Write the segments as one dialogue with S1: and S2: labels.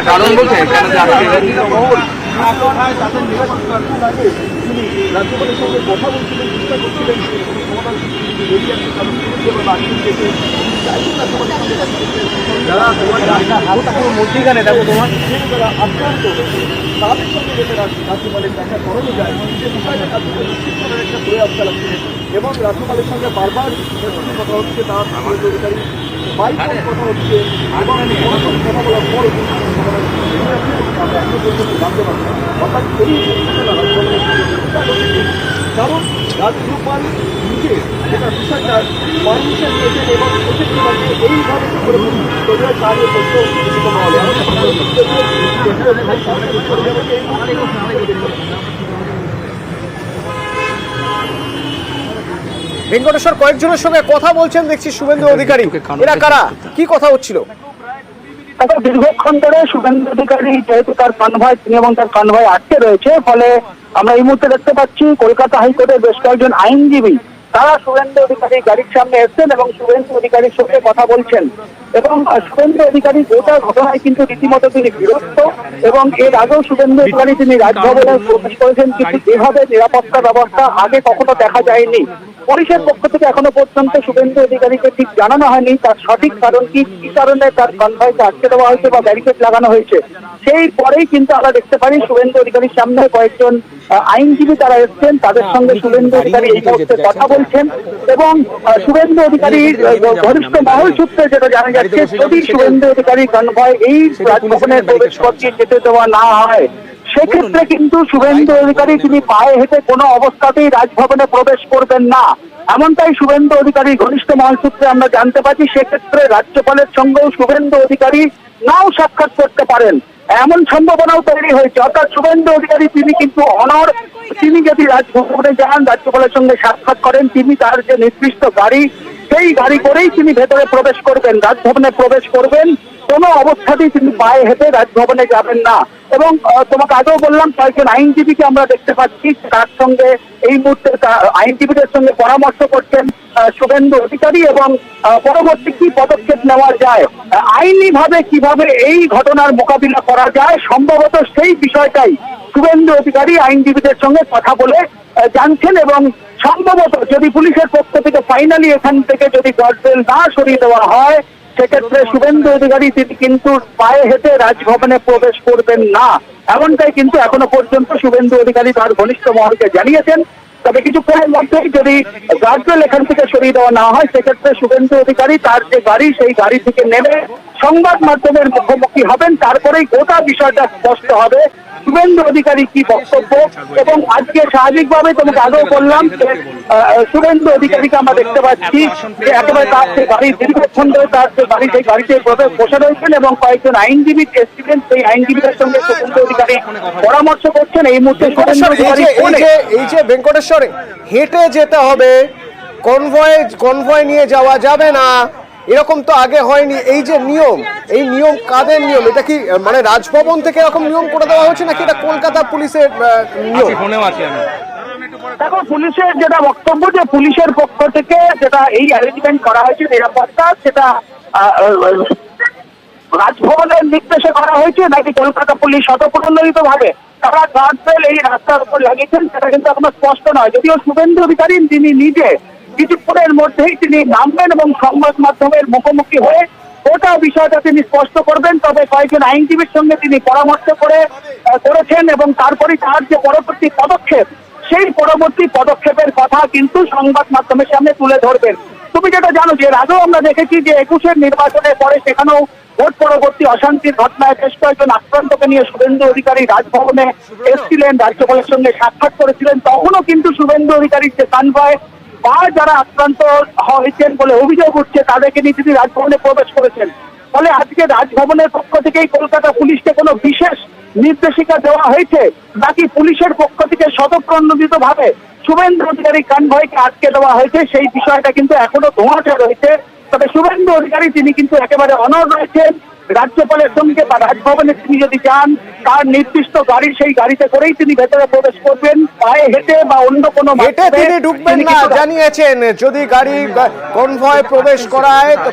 S1: কারণ বলছে
S2: রাজ্যপালের সঙ্গে কথা বলছিলেন, চেষ্টা করছিলেন মধ্যিখানে দেখো তোমার যারা আক্রান্ত তাদের সঙ্গে যেতে রাজ্যপালের দেখা করানো যায় সে বিষয়টা রাজ্যপাল নিশ্চিত করার একটা প্রয়াস চালাচ্ছিলেন এবং রাজ্যপালের সঙ্গে বারবার কথা হচ্ছে, তার অধিকারী বাইক কথা হচ্ছে এবং কথা বলার পরও আমরা এখনো পর্যন্ত জানতে পারছি অর্থাৎ এই কারণ রাজ্যপাল নিজে যেটা বিষয়টা পারমিশন নিয়েছেন এবং প্রত্যেকটি এইভাবে করে তৈরি হয় তার তথ্য উচিত মহলে
S3: ভেঙ্কটেশ্বর কয়েকজনের সঙ্গে কথা বলছেন দেখছি শুভেন্দু অধিকারী, এরা কারা, কি কথা হচ্ছিল?
S4: দীর্ঘক্ষণ ধরে শুভেন্দু অধিকারী যেহেতু তার কনভয় তিনি এবং তার কনভয় আটকে রয়েছে, ফলে আমরা এই মুহূর্তে দেখতে পাচ্ছি কলকাতা হাইকোর্টের বেশ কয়েকজন আইনজীবী তারা শুভেন্দু অধিকারী গাড়ির সামনে এসছেন এবং শুভেন্দু অধিকারীর সঙ্গে কথা বলছেন এবং শুভেন্দু অধিকারী গোটা ঘটনায় কিন্তু রীতিমতো তিনি বিরক্ত এবং এর আগেও শুভেন্দু অধিকারী তিনি রাজভবনে প্রবেশ করেছেন, কিন্তু যেভাবে নিরাপত্তা ব্যবস্থা আগে কখনো দেখা যায়নি। পুলিশের পক্ষ থেকে এখনো পর্যন্ত শুভেন্দু অধিকারীকে ঠিক জানানো হয়নি তার সঠিক কারণ কি কারণে তার কনভয়কে আটকে দেওয়া হয়েছে বা ব্যারিকেড লাগানো হয়েছে। সেই পরেই কিন্তু আমরা দেখতে পারি শুভেন্দু অধিকারীর সামনে কয়েকজন আইনজীবী তারা এসছেন, তাদের সঙ্গে শুভেন্দু অধিকারী এই মুহূর্তে কথা বলছেন এবং শুভেন্দু অধিকারীর ঘনিষ্ঠ মহল সূত্রে যেটা জানা যাচ্ছে, যদি শুভেন্দু অধিকারী কনভয় এই রাজভবনের প্রবেশ পথে যেতে দেওয়া না হয় সেক্ষেত্রে কিন্তু শুভেন্দু অধিকারী তিনি পায়ে হেঁটে কোনো অবস্থাতেই রাজভবনে প্রবেশ করবেন না, এমনটাই শুভেন্দু অধিকারী ঘনিষ্ঠ মহল সূত্রে আমরা জানতে পারছি। সেক্ষেত্রে রাজ্যপালের সঙ্গেও শুভেন্দু অধিকারী নাও সাক্ষাৎ করতে পারেন, এমন সম্ভাবনাও তৈরি হয়েছে। অর্থাৎ শুভেন্দু অধিকারী তিনি কিন্তু তিনি যদি রাজভবনে যান রাজ্যপালের সঙ্গে সাক্ষাৎ করেন, তিনি তার যে নির্দিষ্ট গাড়ি সেই গাড়ি করেই তিনি ভেতরে প্রবেশ করবেন, রাজভবনে প্রবেশ করবেন, কোনো অবস্থাতেই তিনি পায়ে হেঁটে রাজভবনে যাবেন না। এবং তোমাকে আগেও বললাম কয়েকজন আইনজীবীকে আমরা দেখতে পাচ্ছি, তার সঙ্গে এই মুহূর্তে আইনজীবীদের সঙ্গে পরামর্শ করছেন শুভেন্দু অধিকারী এবং পরবর্তী কি পদক্ষেপ নেওয়া যায়, আইনি ভাবে কিভাবে এই ঘটনার মোকাবিলা করা যায়, সম্ভবত সেই বিষয়টাই শুভেন্দু অধিকারী আইনজীবীদের সঙ্গে কথা বলে জানছেন এবং সম্ভবত যদি পুলিশের পক্ষ থেকে ফাইনালি এখান থেকে যদি গার্ডরেল না সরিয়ে দেওয়া হয় সেক্ষেত্রে শুভেন্দু অধিকারী তিনি কিন্তু পায়ে হেঁটে রাজভবনে প্রবেশ করবেন না, এমনটাই কিন্তু এখনো পর্যন্ত শুভেন্দু অধিকারী তার ঘনিষ্ঠ মহলকে জানিয়েছেন। তবে কিছুক্ষণের মধ্যেই যদি গার্ডরেল এখান থেকে সরিয়ে দেওয়া না হয় সেক্ষেত্রে শুভেন্দু অধিকারী তার যে গাড়ি সেই গাড়ি থেকে নেমে সংবাদ মাধ্যমের মুখোমুখি হবেন, তারপরেই গোটা বিষয়টা স্পষ্ট হবে শুভেন্দু অধিকারী কি বক্তব্য। এবং আজকে স্বাভাবিকভাবে তোমাকে আগেও বললাম যে শুভেন্দু অধিকারীকে আমরা দেখতে পাচ্ছি যে একেবারে তার যে গাড়ি দীর্ঘক্ষণ ধরে তার যে গাড়ি সেই গাড়িতে বসে রয়েছেন এবং কয়েকজন আইনজীবী এসেছিলেন, সেই আইনজীবীদের সঙ্গে শুভেন্দু অধিকারী পরামর্শ করছেন। এই মুহূর্তে
S3: এই যে ভেঙ্কটেশ্বরে হেঁটে যেতে হবে, কনভয় নিয়ে যাওয়া যাবে না, এরকম তো আগে হয়নি। এই যে নিয়ম, এই নিয়ম কাদের নিয়ম? এটা কি মানে রাজভবন থেকে এরকম নিয়ম করে দেওয়া হচ্ছে নাকি এটা কলকাতা পুলিশের নিয়ম?
S4: দেখো পুলিশের যেটা বক্তব্য যে পুলিশের পক্ষ থেকে যেটা এই অ্যারেঞ্জমেন্ট করা হয়েছে নিরাপত্তা, সেটা রাজভবনের নির্দেশে করা হয়েছে নাকি কলকাতা পুলিশ স্বতঃপ্রণোদিত ভাবে তারা গার্ডরেল এই রাস্তার উপর লাগিয়েছেন সেটা কিন্তু এখনো স্পষ্ট নয়। যদিও শুভেন্দু অধিকারী তিনি নিজে কিছুক্ষণের মধ্যেই তিনি নামবেন এবং সংবাদ মাধ্যমের মুখোমুখি হয়ে গোটা বিষয়টা তিনি স্পষ্ট করবেন, তবে কয়েকজন আইনজীবীর সঙ্গে তিনি পরামর্শ করেছেন এবং তারপরে তার যে পরবর্তী পদক্ষেপ সেই পরবর্তী পদক্ষেপের কথা কিন্তু সংবাদ মাধ্যমের সামনে তুলে ধরবেন। তুমি যেটা জানো যে আগেও আমরা দেখেছি যে 21-এর নির্বাচনের পরে সেখানেও ভোট পরবর্তী অশান্তির ঘটনায় বেশ কয়েকজন আক্রান্তকে নিয়ে শুভেন্দু অধিকারী রাজভবনে এসেছিলেন, রাজ্যপালের সঙ্গে সাক্ষাৎ করেছিলেন, তখনও কিন্তু শুভেন্দু অধিকারীর যে কনভয় বা যারা আক্রান্ত হয়েছেন বলে অভিযোগ উঠছে তাদেরকে নিয়ে তিনি রাজভবনে প্রবেশ করেছেন। ফলে আজকে রাজভবনের পক্ষ থেকেই কলকাতা পুলিশকে কোনো বিশেষ নির্দেশিকা দেওয়া হয়েছে নাকি পুলিশের পক্ষ থেকে স্বতঃপ্রণোদিত ভাবে শুভেন্দু অধিকারী কনভয়কে আটকে দেওয়া হয়েছে সেই বিষয়টা কিন্তু এখনো ধোঁয়াশা রয়েছে। তবে শুভেন্দু অধিকারী তিনি কিন্তু একেবারে অনড় রয়েছেন রাজ্যপালের সঙ্গে বা রাজভবনে তিনি যদি যান, তার নির্দিষ্ট গাড়ি, সেই গাড়িতে করেই তিনি ভেতরে প্রবেশ করবেন। পায়ে হেঁটে বা অন্য কোনো
S3: হেঁটে তিনি ঢুকবেন না জানিয়েছেন। যদি গাড়ি কনভয় প্রবেশ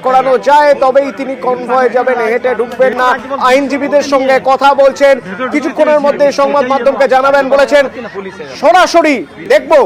S3: করানো যায় তবেই তিনি কনভয় যাবেন, হেঁটে ঢুকবেন না। আইনজীবীদের সঙ্গে কথা বলছেন, কিছুক্ষণের মধ্যে সংবাদ মাধ্যমকে জানাবেন বলেছেন। সরাসরি দেখবো